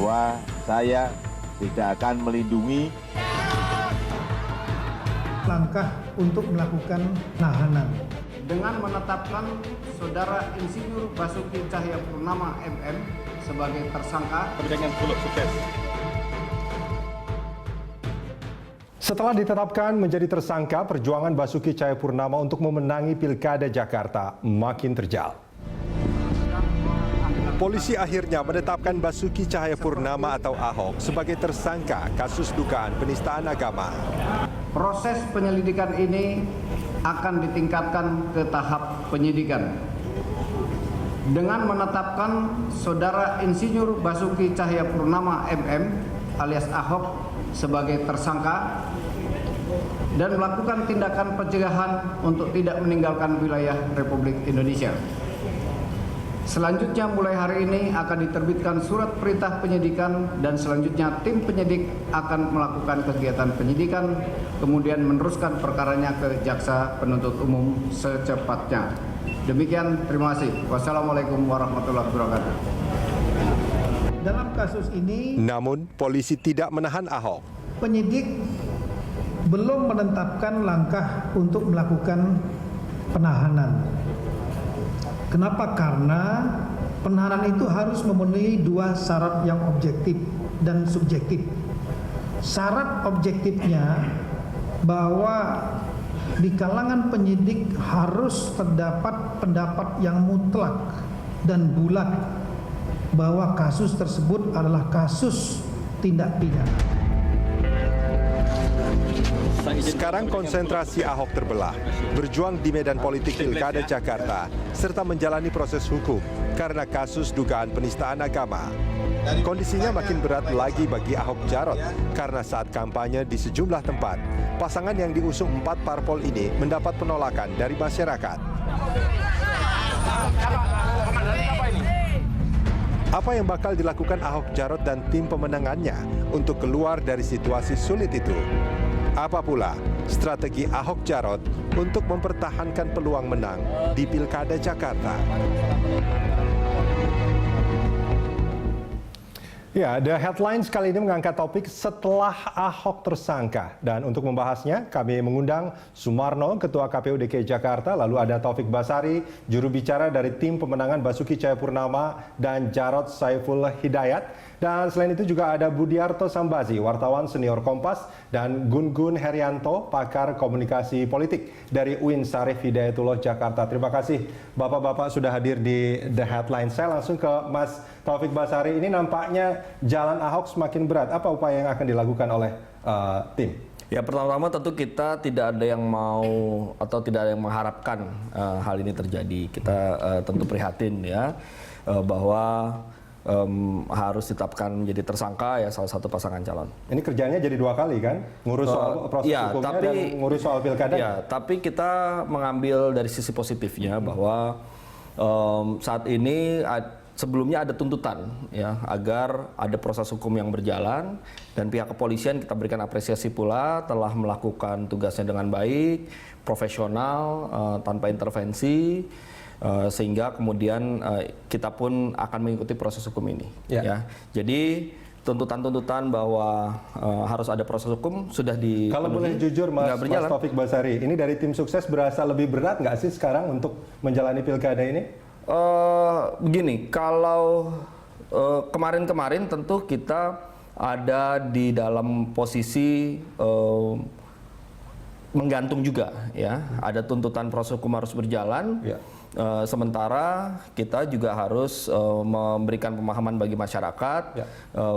bahwa saya tidak akan melindungi langkah untuk melakukan penahanan. Dengan menetapkan Saudara Insinyur Basuki Cahayapurnama MM sebagai tersangka. Setelah ditetapkan menjadi tersangka, perjuangan Basuki Cahayapurnama untuk memenangi Pilkada Jakarta makin terjal. Polisi akhirnya menetapkan Basuki Cahayapurnama atau Ahok sebagai tersangka kasus dugaan penistaan agama. Proses penyelidikan ini akan ditingkatkan ke tahap penyidikan. Dengan menetapkan Saudara Insinyur Basuki Cahayapurnama MM alias Ahok sebagai tersangka dan melakukan tindakan pencegahan untuk tidak meninggalkan wilayah Republik Indonesia. Selanjutnya mulai hari ini akan diterbitkan surat perintah penyidikan dan selanjutnya tim penyidik akan melakukan kegiatan penyidikan kemudian meneruskan perkaranya ke Jaksa Penuntut Umum secepatnya. Demikian, terima kasih. Wassalamualaikum warahmatullahi wabarakatuh. Dalam kasus ini, Namun, polisi tidak menahan Ahok. penyidik belum menetapkan langkah untuk melakukan penahanan. Kenapa? Karena penahanan itu harus memenuhi dua syarat yang objektif dan subjektif. Syarat objektifnya bahwa di kalangan penyidik harus terdapat pendapat yang mutlak dan bulat bahwa kasus tersebut adalah kasus tindak pidana. Sekarang konsentrasi Ahok terbelah, berjuang di medan politik Pilkada Jakarta, serta menjalani proses hukum karena kasus dugaan penistaan agama. Kondisinya makin berat lagi bagi Ahok Jarot karena saat kampanye di sejumlah tempat, pasangan yang diusung 4 parpol ini mendapat penolakan dari masyarakat. Apa yang bakal dilakukan Ahok Jarot dan tim pemenangannya untuk keluar dari situasi sulit itu? Apa pula strategi Ahok Jarot untuk mempertahankan peluang menang di Pilkada Jakarta? Ya, The Headlines kali ini mengangkat topik setelah Ahok tersangka. Dan untuk membahasnya, kami mengundang Sumarno, Ketua KPU DKI Jakarta, lalu ada Taufik Basari, juru bicara dari tim pemenangan Basuki Cahayapurnama, dan Jarod Saiful Hidayat. Dan selain itu juga ada Budiarto Sambazi, wartawan senior Kompas, dan Gun-Gun Herianto, pakar komunikasi politik dari UIN Syarif Hidayatullah Jakarta. Terima kasih Bapak-Bapak sudah hadir di The Headlines. Saya langsung ke Mas Taufik Basari. Ini nampaknya jalan Ahok semakin berat. Apa upaya yang akan dilakukan oleh tim? Ya, pertama-tama tentu kita tidak ada yang mau atau tidak ada yang mengharapkan hal ini terjadi. Kita tentu prihatin ya bahwa harus ditetapkan menjadi tersangka ya salah satu pasangan calon. Ini kerjanya jadi 2 kali kan? Ngurus soal proses hukumnya dan ngurus soal pilkada. Ya, tapi kita mengambil dari sisi positifnya bahwa saat ini sebelumnya ada tuntutan ya agar ada proses hukum yang berjalan dan pihak kepolisian kita berikan apresiasi pula telah melakukan tugasnya dengan baik, profesional, tanpa intervensi. Sehingga kemudian kita pun akan mengikuti proses hukum ini. Ya. Jadi tuntutan-tuntutan bahwa harus ada proses hukum sudah dipenuhi. Kalau boleh jujur Mas Taufik Basari, ini dari tim sukses berasa lebih berat nggak sih sekarang untuk menjalani pilkada ini? Begini, kalau kemarin-kemarin tentu kita ada di dalam posisi menggantung juga ya. Ada tuntutan proses hukum harus berjalan. Ya. Sementara kita juga harus memberikan pemahaman bagi masyarakat ya.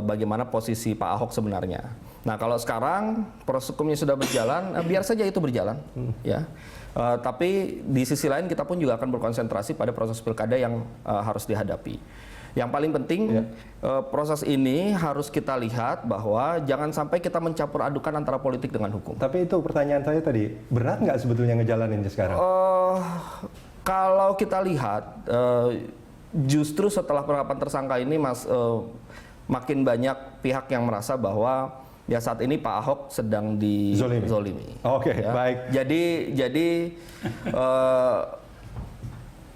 Bagaimana posisi Pak Ahok sebenarnya. Nah, kalau sekarang proses hukumnya sudah berjalan, biar saja itu berjalan, ya. Tapi di sisi lain kita pun juga akan berkonsentrasi pada proses pilkada yang harus dihadapi. Yang paling penting proses ini harus kita lihat bahwa jangan sampai kita mencampur adukan antara politik dengan hukum. Tapi itu pertanyaan saya tadi, berat nggak sebetulnya ngejalaninnya sekarang? Kalau kita lihat, justru setelah penetapan tersangka ini, makin banyak pihak yang merasa bahwa ya saat ini Pak Ahok sedang dizolimi. Oke, ya. baik. Jadi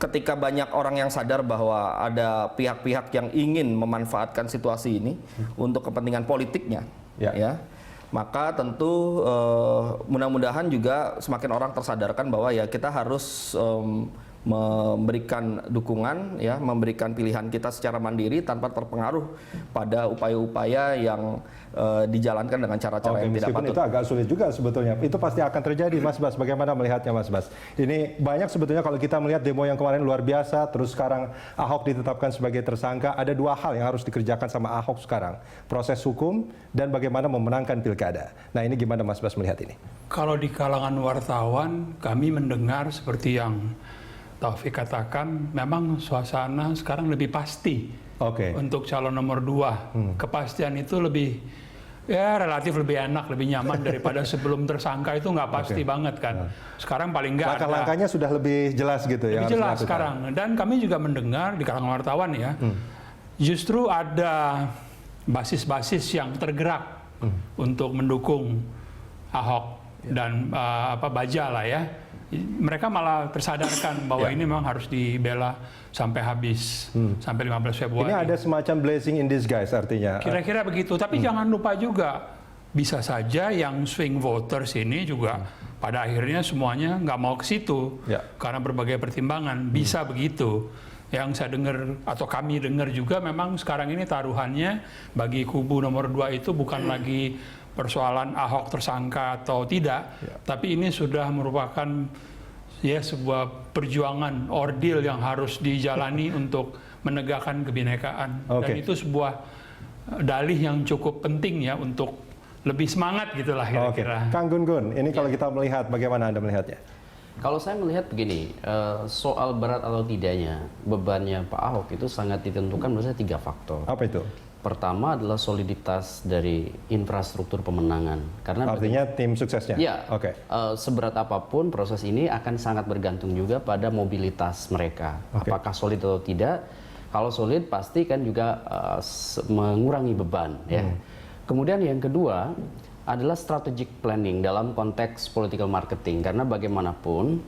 ketika banyak orang yang sadar bahwa ada pihak-pihak yang ingin memanfaatkan situasi ini untuk kepentingan politiknya, ya, maka tentu mudah-mudahan juga semakin orang tersadarkan bahwa ya kita harus memberikan dukungan, ya, memberikan pilihan kita secara mandiri tanpa terpengaruh pada upaya-upaya yang dijalankan dengan cara-cara yang tidak patut. Itu agak sulit juga sebetulnya. Itu pasti akan terjadi, Mas Bas. Bagaimana melihatnya, Mas Bas? Ini banyak sebetulnya kalau kita melihat demo yang kemarin luar biasa, terus sekarang Ahok ditetapkan sebagai tersangka. Ada dua hal yang harus dikerjakan sama Ahok sekarang. Proses hukum dan bagaimana memenangkan pilkada. Nah, ini gimana Mas Bas melihat ini? Kalau di kalangan wartawan, kami mendengar seperti yang Taufik katakan, memang suasana sekarang lebih pasti untuk calon nomor 2. Kepastian itu lebih, ya relatif lebih enak, lebih nyaman daripada sebelum tersangka itu nggak pasti banget kan. Sekarang paling nggak ada. Langkah-langkahnya sudah lebih jelas gitu ya. Lebih jelas sekarang. Dan kami juga mendengar di kalangan wartawan ya, justru ada basis-basis yang tergerak untuk mendukung Ahok dan Baja lah ya. Mereka malah tersadarkan bahwa ini memang harus dibela sampai habis, sampai 15 Februari. Ini ada semacam blessing in disguise artinya. Kira-kira begitu, tapi jangan lupa juga, bisa saja yang swing voters ini juga pada akhirnya semuanya nggak mau ke situ, karena berbagai pertimbangan, bisa begitu. Yang saya dengar atau kami dengar juga memang sekarang ini taruhannya bagi kubu nomor 2 itu bukan lagi persoalan Ahok tersangka atau tidak, tapi ini sudah merupakan ya sebuah perjuangan ordeal yang harus dijalani untuk menegakkan kebinekaan. Dan itu sebuah dalih yang cukup penting ya untuk lebih semangat gitulah kira-kira. Kang Gun-Gun, ini kalau kita melihat, bagaimana Anda melihatnya? Kalau saya melihat begini, soal berat atau tidaknya bebannya Pak Ahok itu sangat ditentukan menurut saya 3 faktor. Apa itu? Pertama adalah soliditas dari infrastruktur pemenangan. Karena artinya tim suksesnya? Ya, seberat apapun proses ini akan sangat bergantung juga pada mobilitas mereka. Apakah solid atau tidak? Kalau solid pasti kan juga mengurangi beban. Ya. Kemudian yang kedua adalah strategic planning dalam konteks political marketing. Karena bagaimanapun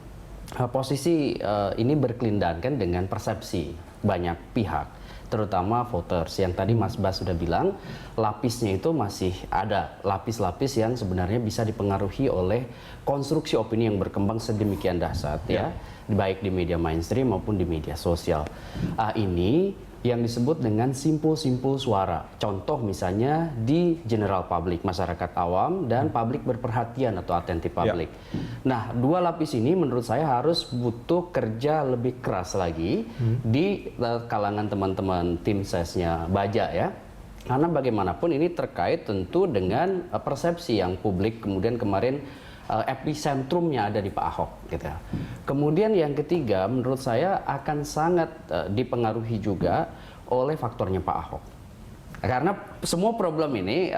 posisi ini berkelindahan kan dengan persepsi banyak pihak, terutama voters yang tadi Mas Bas sudah bilang, lapisnya itu masih ada lapis-lapis yang sebenarnya bisa dipengaruhi oleh konstruksi opini yang berkembang sedemikian dahsyat ya, baik di media mainstream maupun di media sosial. Ini yang disebut dengan simpul-simpul suara. Contoh misalnya di general public, masyarakat awam dan publik berperhatian atau attentive public. Nah, 2 lapis ini menurut saya harus butuh kerja lebih keras lagi di kalangan teman-teman tim sesnya Baja ya. Karena bagaimanapun ini terkait tentu dengan persepsi yang publik kemudian kemarin episentrumnya ada di Pak Ahok gitu. Kemudian yang ketiga menurut saya akan sangat dipengaruhi juga oleh faktornya Pak Ahok. Karena semua problem ini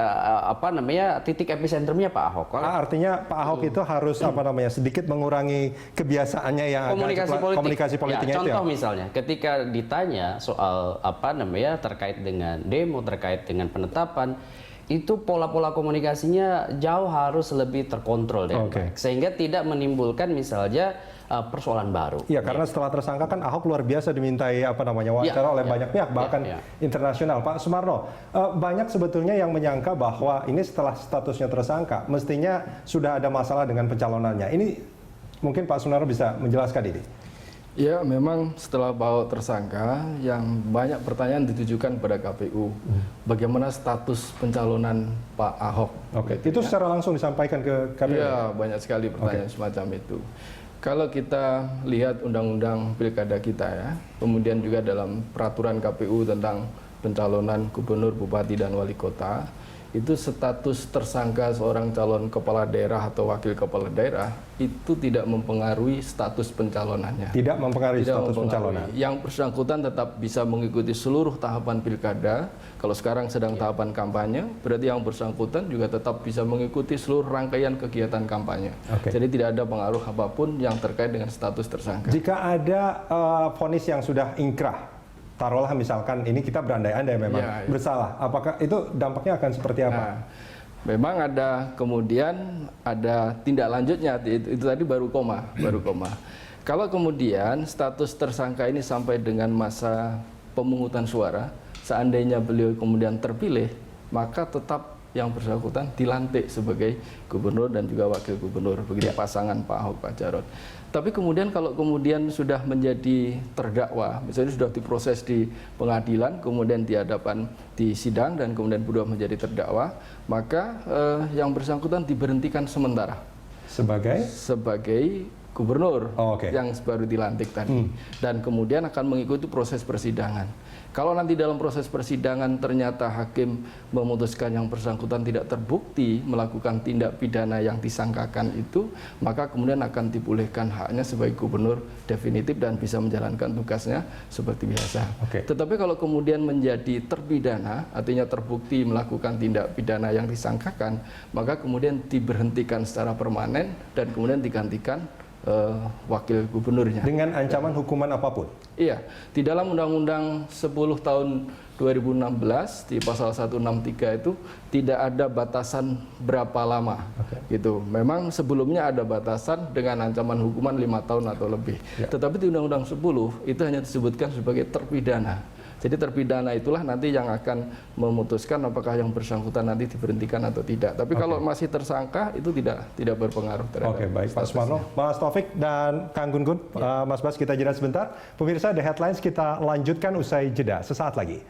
titik episentrumnya Pak Ahok. Artinya Pak Ahok itu harus sedikit mengurangi kebiasaannya yang komunikasi politiknya itu. Contoh misalnya ketika ditanya soal terkait dengan demo, terkait dengan penetapan, itu pola-pola komunikasinya jauh harus lebih terkontrol dengan baik, sehingga tidak menimbulkan misalnya persoalan baru. Iya, karena setelah tersangka kan Ahok luar biasa dimintai wawancara oleh banyak pihak, bahkan internasional. Pak Sumarno, banyak sebetulnya yang menyangka bahwa ini setelah statusnya tersangka, mestinya sudah ada masalah dengan pencalonannya. Ini mungkin Pak Sumarno bisa menjelaskan ini. Ya, memang setelah Pak Ahok tersangka, yang banyak pertanyaan ditujukan pada KPU. Bagaimana status pencalonan Pak Ahok? Itu secara langsung disampaikan ke KPU? Ya, banyak sekali pertanyaan semacam itu. Kalau kita lihat undang-undang pilkada kita ya, kemudian juga dalam peraturan KPU tentang pencalonan gubernur, bupati, dan wali kota, itu status tersangka seorang calon kepala daerah atau wakil kepala daerah itu tidak mempengaruhi status pencalonannya. Tidak mempengaruhi status pencalonan. Yang bersangkutan tetap bisa mengikuti seluruh tahapan pilkada. Kalau sekarang sedang tahapan kampanye, berarti yang bersangkutan juga tetap bisa mengikuti seluruh rangkaian kegiatan kampanye. Jadi tidak ada pengaruh apapun yang terkait dengan status tersangka. Jika ada vonis yang sudah ingkrah, taruhlah misalkan ini kita berandai-andai memang bersalah, apakah itu dampaknya akan seperti apa? Memang ada kemudian ada tindak lanjutnya, itu tadi baru koma. Kalau kemudian status tersangka ini sampai dengan masa pemungutan suara, seandainya beliau kemudian terpilih, maka tetap yang bersangkutan dilantik sebagai gubernur dan juga wakil gubernur, begitu pasangan Pak Ahok Pak Jarot. Tapi kemudian kalau kemudian sudah menjadi terdakwa, misalnya sudah diproses di pengadilan, kemudian di hadapan di sidang dan kemudian berubah menjadi terdakwa, maka yang bersangkutan diberhentikan sementara sebagai gubernur yang baru dilantik tadi, dan kemudian akan mengikuti proses persidangan. Kalau nanti dalam proses persidangan ternyata hakim memutuskan yang bersangkutan tidak terbukti melakukan tindak pidana yang disangkakan itu, maka kemudian akan dipulihkan haknya sebagai gubernur definitif dan bisa menjalankan tugasnya seperti biasa. Tetapi kalau kemudian menjadi terpidana, artinya terbukti melakukan tindak pidana yang disangkakan, maka kemudian diberhentikan secara permanen dan kemudian digantikan wakil gubernurnya. Dengan ancaman hukuman apapun? Iya, di dalam Undang-Undang 10 tahun 2016 di pasal 163 itu tidak ada batasan berapa lama. Gitu. Memang sebelumnya ada batasan dengan ancaman hukuman 5 tahun atau lebih. Tetapi di Undang-Undang 10 itu hanya disebutkan sebagai terpidana. Jadi terpidana itulah nanti yang akan memutuskan apakah yang bersangkutan nanti diberhentikan atau tidak. Tapi kalau masih tersangka itu tidak berpengaruh terhadap. Oke, baik Pak Sumarno, Mas Taufik dan Kang Gun-Gun, Mas Bas kita jeda sebentar. Pemirsa, The Headlines kita lanjutkan usai jeda sesaat lagi.